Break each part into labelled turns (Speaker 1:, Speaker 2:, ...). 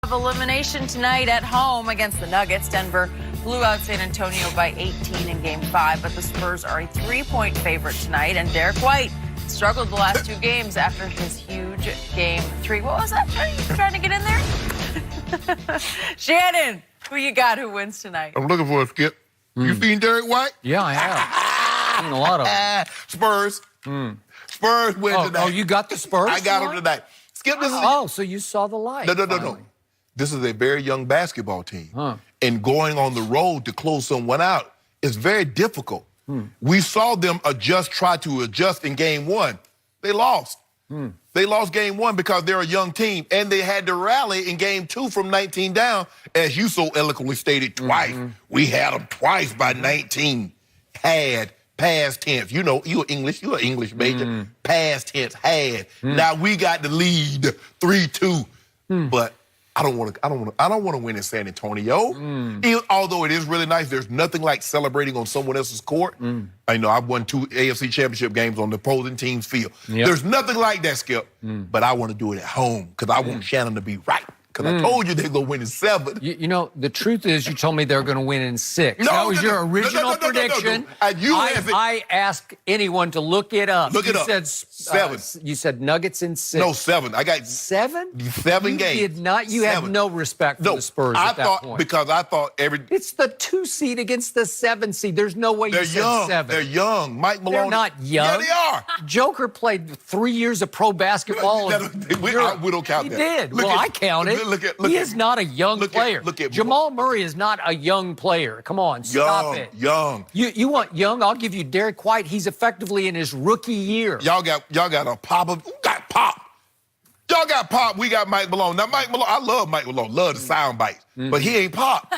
Speaker 1: Of elimination tonight at home against the Nuggets. Denver blew out San Antonio by 18 in Game 5, but the Spurs are a 3-point favorite tonight, and Derek White struggled the last 2 games after his huge Game 3. What was that? Trying to get in there? Shannon, who you got who wins tonight?
Speaker 2: I'm looking for a Skip. You seen Derek White?
Speaker 3: Yeah, I have. Seen a lot of them.
Speaker 2: Spurs. Spurs win tonight.
Speaker 3: Oh, you got the Spurs?
Speaker 2: I got them tonight. Skip, this is...
Speaker 3: Oh, so you saw the light.
Speaker 2: No. This is a very young basketball team. And going on the road to close someone out is very difficult. We saw them try to adjust in Game 1. They lost. They lost Game 1 because they're a young team, and they had to rally in Game 2 from 19 down, as you so eloquently stated twice. We had them twice by 19. Had, past tense. You know, you're English major. Past tense, had. Now we got the lead, 3-2. But I don't want to win in San Antonio. Although it is really nice, there's nothing like celebrating on someone else's court. I know I've won 2 AFC championship games on the opposing team's field. There's nothing like that, Skip. But I want to do it at home because I want Shannon to be right. Because I told you they're going to win in 7.
Speaker 3: You know, the truth is you told me they're going to win in 6. That was your original prediction. I asked anyone to look it up.
Speaker 2: Look it up.
Speaker 3: Said
Speaker 2: 7.
Speaker 3: You said Nuggets in 6.
Speaker 2: No, 7. I got
Speaker 3: 7?
Speaker 2: 7 games.
Speaker 3: You did not. You had no respect for the Spurs at that point.
Speaker 2: Because I thought
Speaker 3: It's the 2 seed against the 7 seed. There's no way you said 7.
Speaker 2: They're young. Mike Malone.
Speaker 3: They're not young.
Speaker 2: Yeah, they are.
Speaker 3: Joker played 3 years of pro basketball.
Speaker 2: We don't count that.
Speaker 3: He did. I counted. He is not a young player. Jamal Murray is not a young player. Come on, stop it.
Speaker 2: Young.
Speaker 3: You want young? I'll give you Derek White. He's effectively in his rookie year.
Speaker 2: Y'all got a pop. Who got pop? Y'all got pop. We got Mike Malone. Now Mike Malone, I love Mike Malone. Love the sound bites, but he ain't pop.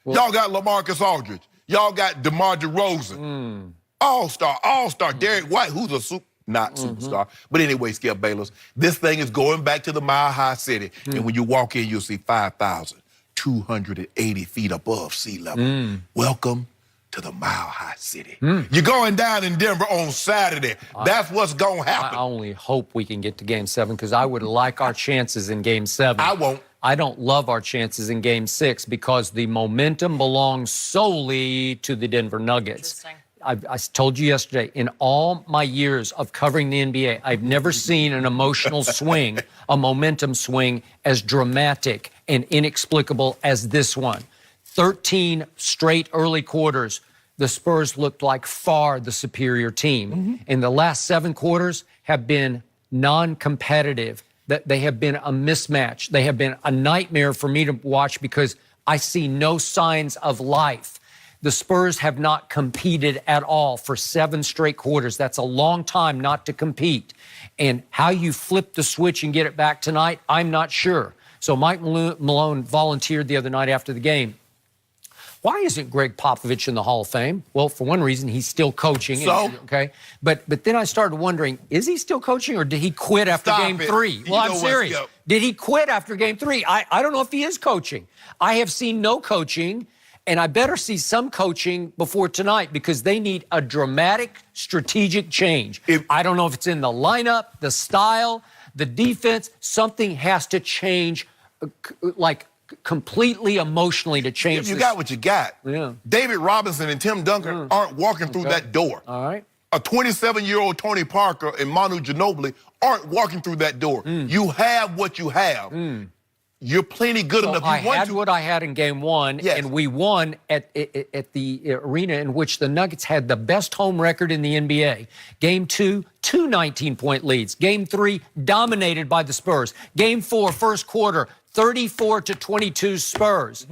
Speaker 2: Y'all got LaMarcus Aldridge. Y'all got DeMar DeRozan. All-star. Derek White, who's a not superstar. But anyway, Skip Bayless, this thing is going back to the Mile High City. And when you walk in, you'll see 5,280 feet above sea level. Welcome to the Mile High City. You're going down in Denver on Saturday. That's what's going to happen.
Speaker 3: I only hope we can get to Game 7 because I would like our chances in Game 7.
Speaker 2: I won't.
Speaker 3: I don't love our chances in Game 6 because the momentum belongs solely to the Denver Nuggets. I told you yesterday, in all my years of covering the NBA, I've never seen an emotional swing, a momentum swing as dramatic and inexplicable as this one. 13 straight early quarters, the Spurs looked like far the superior team. And the last 7 quarters have been non-competitive. They have been a mismatch. They have been a nightmare for me to watch because I see no signs of life. The Spurs have not competed at all for 7 straight quarters. That's a long time not to compete. And how you flip the switch and get it back tonight, I'm not sure. So Mike Malone volunteered the other night after the game. Why isn't Greg Popovich in the Hall of Fame? Well, for one reason, he's still coaching.
Speaker 2: So?
Speaker 3: Okay. But then I started wondering, is he still coaching or did he quit after Game 3? Well, I'm serious. Did he quit after Game 3? I don't know if he is coaching. I have seen no coaching. And I better see some coaching before tonight because they need a dramatic strategic change. I don't know if it's in the lineup, the style, the defense. Something has to change, like completely emotionally to change.
Speaker 2: You got what you got.
Speaker 3: Yeah.
Speaker 2: David Robinson and Tim Duncan aren't walking through that door.
Speaker 3: All right.
Speaker 2: A 27-year-old Tony Parker and Manu Ginobili aren't walking through that door. You have what you have. You're plenty good enough.
Speaker 3: I had what I had in Game 1, and we won at the arena in which the Nuggets had the best home record in the NBA. Game 2, 2 19-point leads. Game 3, dominated by the Spurs. Game 4, first quarter, 34-22 Spurs.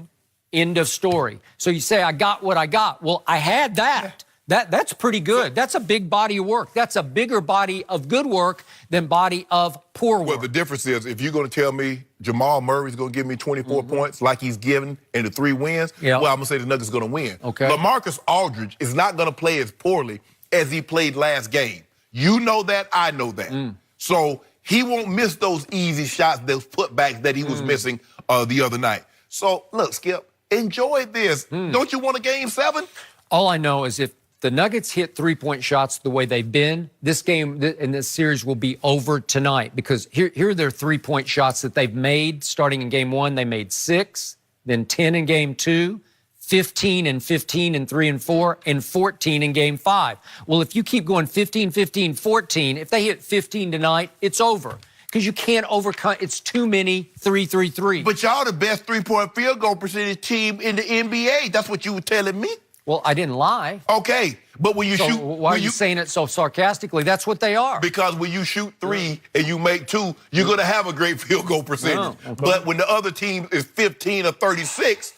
Speaker 3: End of story. So you say, I got what I got. Well, I had that. That's pretty good. That's a big body of work. That's a bigger body of good work than body of poor work.
Speaker 2: Well, the difference is if you're going to tell me Jamal Murray's going to give me 24 points like he's given in the 3 wins, well, I'm going to say the Nuggets are going to win.
Speaker 3: Okay.
Speaker 2: LaMarcus Aldridge is not going to play as poorly as he played last game. You know that. I know that. So he won't miss those easy shots, those putbacks that he was missing the other night. So, look, Skip, enjoy this. Don't you want a Game 7?
Speaker 3: All I know is if the Nuggets hit three-point shots the way they've been, this game and this series will be over tonight because here are their three-point shots that they've made starting in game 1. They made 6, then 10 in game 2, 15 and 15 in 3 and 4, and 14 in game 5. Well, if you keep going 15, 15, 14, if they hit 15 tonight, it's over. Because you can't overcome, it's too many 3-3-3.
Speaker 2: But y'all the best three-point field goal percentage team in the NBA. That's what you were telling me.
Speaker 3: Well, I didn't lie.
Speaker 2: Okay, but when you shoot...
Speaker 3: Why are you saying it so sarcastically? That's what they are.
Speaker 2: Because when you shoot 3 and you make 2, you're going to have a great field goal percentage.
Speaker 3: No, okay.
Speaker 2: But when the other team is 15 or 36...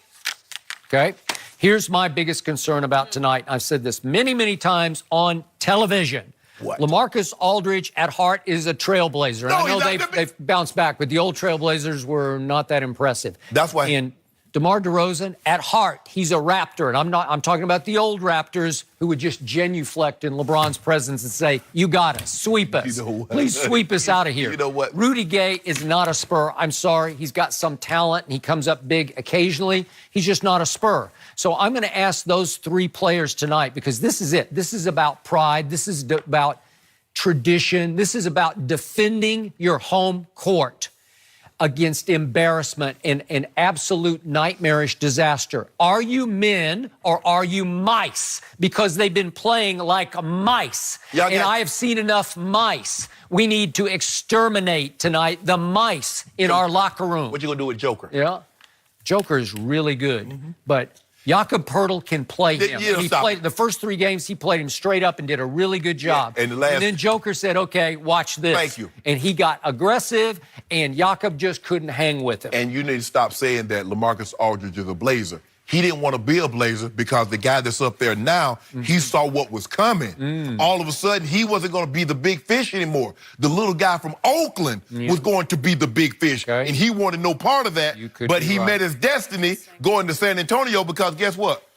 Speaker 3: Okay, here's my biggest concern about tonight. I've said this many, many times on television.
Speaker 2: What?
Speaker 3: LaMarcus Aldridge at heart is a trailblazer.
Speaker 2: No,
Speaker 3: I know they've bounced back, but the old Trailblazers were not that impressive.
Speaker 2: That's why.
Speaker 3: And DeMar DeRozan, at heart, he's a Raptor. And I'm talking about the old Raptors who would just genuflect in LeBron's presence and say, you got us, sweep us.
Speaker 2: You know what?
Speaker 3: Please sweep us out of here.
Speaker 2: You know what?
Speaker 3: Rudy Gay is not a Spur. I'm sorry. He's got some talent and he comes up big occasionally. He's just not a Spur. So I'm going to ask those 3 players tonight because this is it. This is about pride. This is about tradition. This is about defending your home court against embarrassment and an absolute nightmarish disaster. Are you men or are you mice? Because they've been playing like mice.
Speaker 2: Yeah,
Speaker 3: and I have seen enough mice. We need to exterminate tonight the mice in our locker room.
Speaker 2: What you going to do with Joker?
Speaker 3: Yeah. Joker is really good, but Jakob Poeltl can play him. He played the first 3 games. He played him straight up and did a really good job.
Speaker 2: Yeah, and
Speaker 3: then Joker said, "Okay, watch this."
Speaker 2: Thank you.
Speaker 3: And he got aggressive, and Jakob just couldn't hang with him.
Speaker 2: And you need to stop saying that LaMarcus Aldridge is a Blazer. He didn't want to be a Blazer because the guy that's up there now, he saw what was coming. All of a sudden, he wasn't going to be the big fish anymore. The little guy from Oakland was going to be the big fish, and he wanted no part of that. But he met his destiny going to San Antonio because guess what?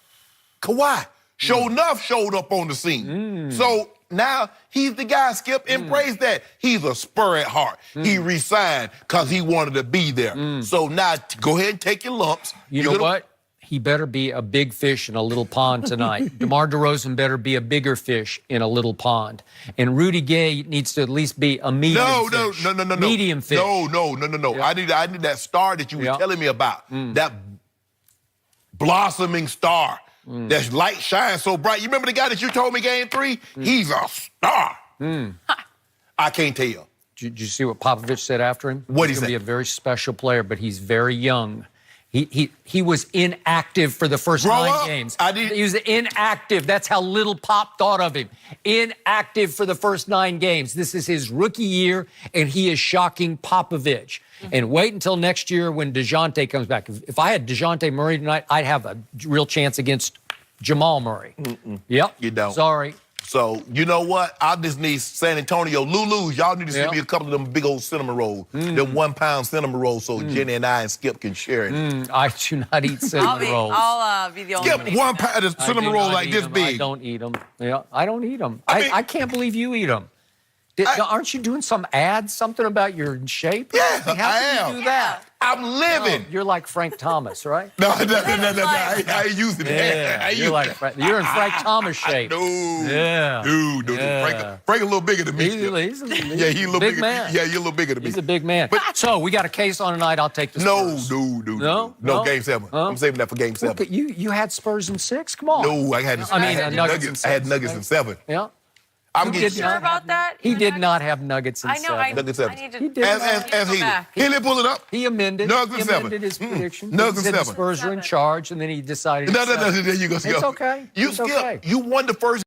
Speaker 2: Kawhi, sure enough, showed up on the scene. So now he's the guy, Skip. Embrace that. He's a Spur at heart. He resigned because he wanted to be there. So now go ahead and take your lumps.
Speaker 3: You know what? He better be a big fish in a little pond tonight. DeMar DeRozan better be a bigger fish in a little pond. And Rudy Gay needs to at least be a medium fish.
Speaker 2: No.
Speaker 3: Medium fish.
Speaker 2: No. Yeah. I need that star that you were telling me about. That blossoming star. That light shines so bright. You remember the guy that you told me game 3? He's a star. I can't tell.
Speaker 3: Did you see what Popovich said after him?
Speaker 2: What he
Speaker 3: He's
Speaker 2: said?
Speaker 3: going to be a very special player, but he's very young. He was inactive for the first 9 games. He was inactive. That's how little Pop thought of him. Inactive for the first 9 games. This is his rookie year, and he is shocking Popovich. And wait until next year when DeJounte comes back. If I had DeJounte Murray tonight, I'd have a real chance against Jamal Murray. Yep.
Speaker 2: You don't.
Speaker 3: Sorry.
Speaker 2: So, you know what? I just need San Antonio. Lulu's, y'all need to send me a couple of them big old cinnamon rolls. Them 1-pound cinnamon rolls so Jenny and I and Skip can share it.
Speaker 3: I do not eat cinnamon rolls.
Speaker 1: I'll be the only
Speaker 2: Skip,
Speaker 1: one.
Speaker 2: 1 pound of cinnamon roll like this big.
Speaker 3: I don't eat them. Yeah, I don't eat them. I can't believe you eat them. Aren't you doing some ads, something about your shape?
Speaker 2: Yeah,
Speaker 3: How
Speaker 2: I
Speaker 3: can
Speaker 2: am.
Speaker 3: you do that?
Speaker 2: I'm living.
Speaker 3: You're like Frank Thomas, right?
Speaker 2: No. I ain't using that.
Speaker 3: You're in Frank Thomas shape.
Speaker 2: No.
Speaker 3: Yeah.
Speaker 2: Dude. Frank a little bigger than me.
Speaker 3: He's a
Speaker 2: little
Speaker 3: big man.
Speaker 2: Yeah, you're a little bigger than me.
Speaker 3: He's a big man. So we got a case on tonight. I'll take the Spurs.
Speaker 2: No, game 7. I'm saving that for game 7.
Speaker 3: Look, you had Spurs in 6. Come on.
Speaker 2: No, I had
Speaker 3: Nuggets in 6.
Speaker 2: I had Nuggets in 7.
Speaker 3: Yeah.
Speaker 2: I'm
Speaker 1: getting sure about that.
Speaker 3: He did not have Nuggets in 7.
Speaker 1: I know.
Speaker 2: Nuggets 7.
Speaker 1: I need to.
Speaker 3: He did.
Speaker 2: As he pull it up.
Speaker 3: He amended.
Speaker 2: Nuggets
Speaker 3: He
Speaker 2: 7.
Speaker 3: amended his prediction.
Speaker 2: Nuggets
Speaker 3: He said
Speaker 2: 7.
Speaker 3: the Spurs are in charge, and then he decided.
Speaker 2: No. There you go.
Speaker 3: It's okay.
Speaker 2: You
Speaker 3: It's
Speaker 2: Skip.
Speaker 3: okay.
Speaker 2: You won the first.